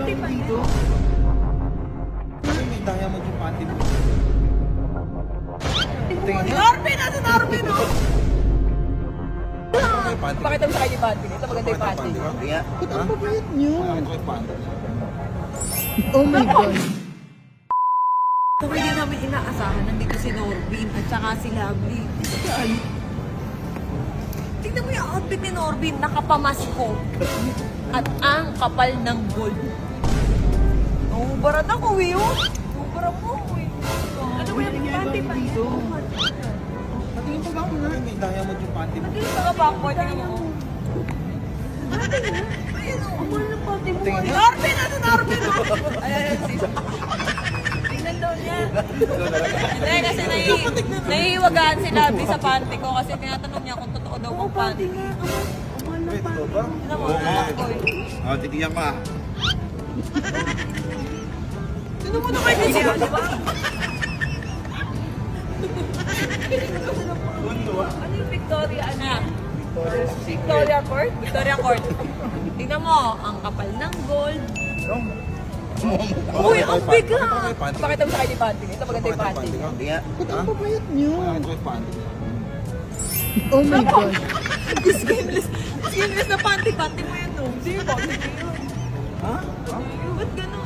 panty pa dito. Kasi may diamond yung panty mo. Norvin! Ano Norvin, no? May panty. Pakita mo sa kanya yung panty. Ito maganda yung panty. Kaya, Ba't ang mabait niyo? Bakit ko yung panty? Oh my God. Kung hindi namin inaasahan, nandito si Norvin at saka si Lovely. Yan. Tingnan mo yung outfit ni Norvin, nakapamasko. At ang kapal ng gold. Naubaran ako, Wio. Naubaran mo, Wio. Ano ba yung panty pa dito? Patingin pa ba ako na? May diamond yung panty mo. Nandito ka backward, tingnan mo. Ayun o, ang mahal ng panty mo. Norvin! Ano Norvin? Ayan, tingnan daw niya. Hindi, kasi nahihiwagaan si Lovely sa panty ko kasi tinatanong niya kung totoo daw ang panty. Wait, ito ba? Tingnan mo, boy. Titiyan ka. Sino mo na kayo niya, di ba? Ano yung Victoria, ano? Victoria Court? Victoria Court. Tingnan mo, ang kapal ng gold. Uy, ang biga! Pakita mo sa kanya yung panty. Ito maganda yung panty. Kaya, Ba't ang mabait niyo? bakit ko yung panty? Oh my God. Skinless. Skinless na panty. Panty mo yun, no? Sige, panty mo yun. Ha? Ba't gano'n?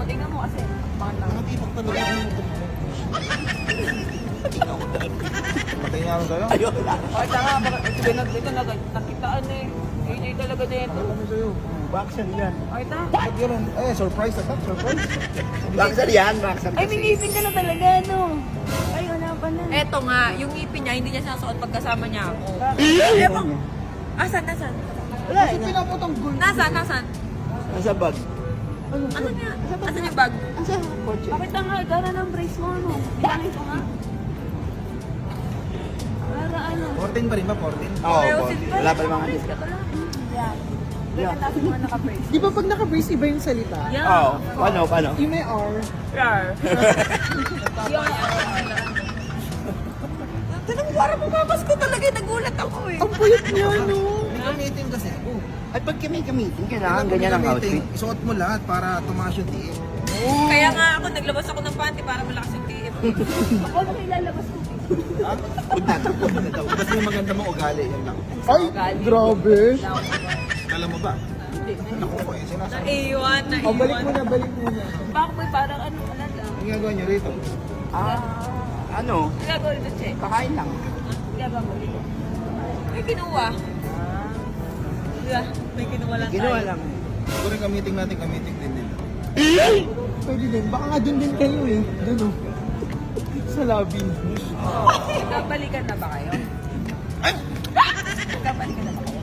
Tingnan mo kasi. Bakit lang? Nakatibak talaga yung ito. Patay nga lang sa'yo. Ay, tama. Ito nakitaan eh. AJ talaga dito. Ano sa'yo? Baksan yan. Ay, tama. Bakit yun? Surprise ata. Surprise. Baksan yan, baksan Ay, may ngipin ka na talaga, no? Ay, wala pa na. Eto nga, yung ngipin niya, hindi niya sinasuot pagkasama niya ako. Ewan. Asan? Wala, pinaputang gold. Nasaan? Nasa bag. Ano niya? Asan yung bag? Nasa kotse. Bakit ang hagana ng brace mo, no? Bilangin ko nga. Para ano? 14 pa rin ba? 14? Oo, Ayusin pa. wala pa namang ano. Brace ka pala. Yan. Ganyan natin mga naka-brace. Di ba pag naka-brace, iba yung salita? Yan. Oo. Paano? Yung may R. Rar. Yan. Tanong mo, parang pumapas ko talaga. Nagulat ako eh. Ang payat niya, no? Gamitin kasi ako. At pag kami gamitin, kailangan ganyan ang outfit. Isuot mo lahat para tumaas yung tiip. Kaya nga ako, naglabas ako ng panty para malakas yung TF. Ako na ilalabas ko. Ha? Huwag na. Basta yung maganda mong ugali. Yan lang. Ay, grabe. Alam mo ba? Naku po, sinasabi. Naiwan. Oh, balik muna. Baka may parang ano, wala lang. Ang ginagawa niyo rito. Ano? Ginagawa rin ito, Che. Kakain lang. Ginagawa mo rin. May kinuha. Diba? May kinuha lang Ginawa tayo. lang. Siguro gamitin din nila. Pwede din. Baka nga dun din kayo eh. Dun oh. Sa lobby. Nagkabalikan na ba kayo? Ay! Nagkabalikan na ba kayo?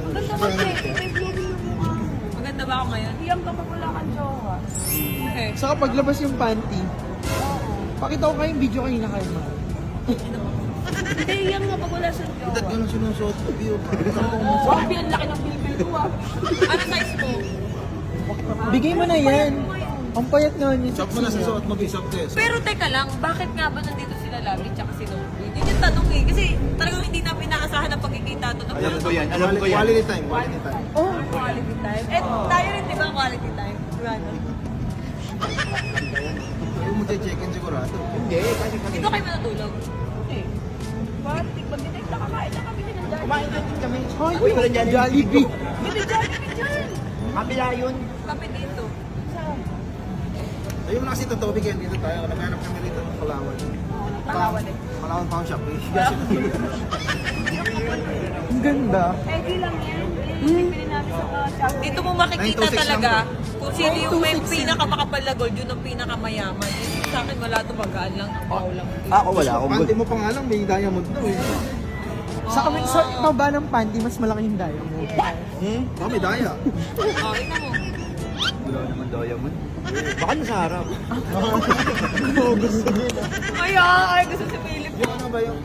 Maganda ba, Che? May blooming yung mukha mo. Maganda ba ako ngayon? Hiyang ka pag wala kang jowa. Okay. Saka paglabas yung panty, pakita ko kayong video kanina kayo. Hindi, hiyang nga pag wala siyang jowa. Ba't ganun sinusuot ko? View pa. Grabe, ang laki ng bilbil ko ah. Ano size mo? Bigay mo na yan. Ang payat nga niya. Shop mo na sa suot mo, bisop test. Pero teka lang, bakit nga ba nandito sila Lovely tsaka si Norvin? Yun yung tanong eh. Kasi talagang hindi namin inaasahan ang pagkikita to. Alam ko yan. Alam ko yan. Quality time. Oh, Quality time. Eh, tayo rin di ba quality time? Diba no? Ayaw mo check-in sigurado. hindi. Kasi Dito kayo matutulog? Okay. Bakit? Pag dinay, nakakain na kami ng Jollibee. kumain na din kami. Ay, Uy, walang Jollibee. May Jollibee dyan! Kabila yun. Kami dito. Saan? Ayaw mo na kasi itong topic yan. Dito tayo. Naghanap kami rito ng Palawan. Palawan eh. Palawan Pound Shop. Ang ganda. Eh, di lang yan. Pipili natin sa dito mo makikita 926 talaga lang kung sino yung may 926 pinakamakapal na gold, yun ang pinakamayaman. Eh, sa akin wala ito magaan lang. Ang baho lang. Ako wala akong Panty mo pa nga lang. May diamond daw eh. Sa baba ng panty, mas malaki yung dayo mo. Oh, may daya. Oh, ikaw mo. Wala naman diamond. Baka nasa harap. Ay, gusto si Philip. Yung ano ba, yung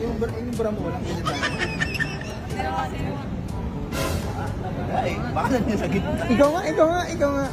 bra mo walang ganyan tayo. Hindi naman kasi yun. Ay, baka nandiyan sa gitna. Ikaw nga.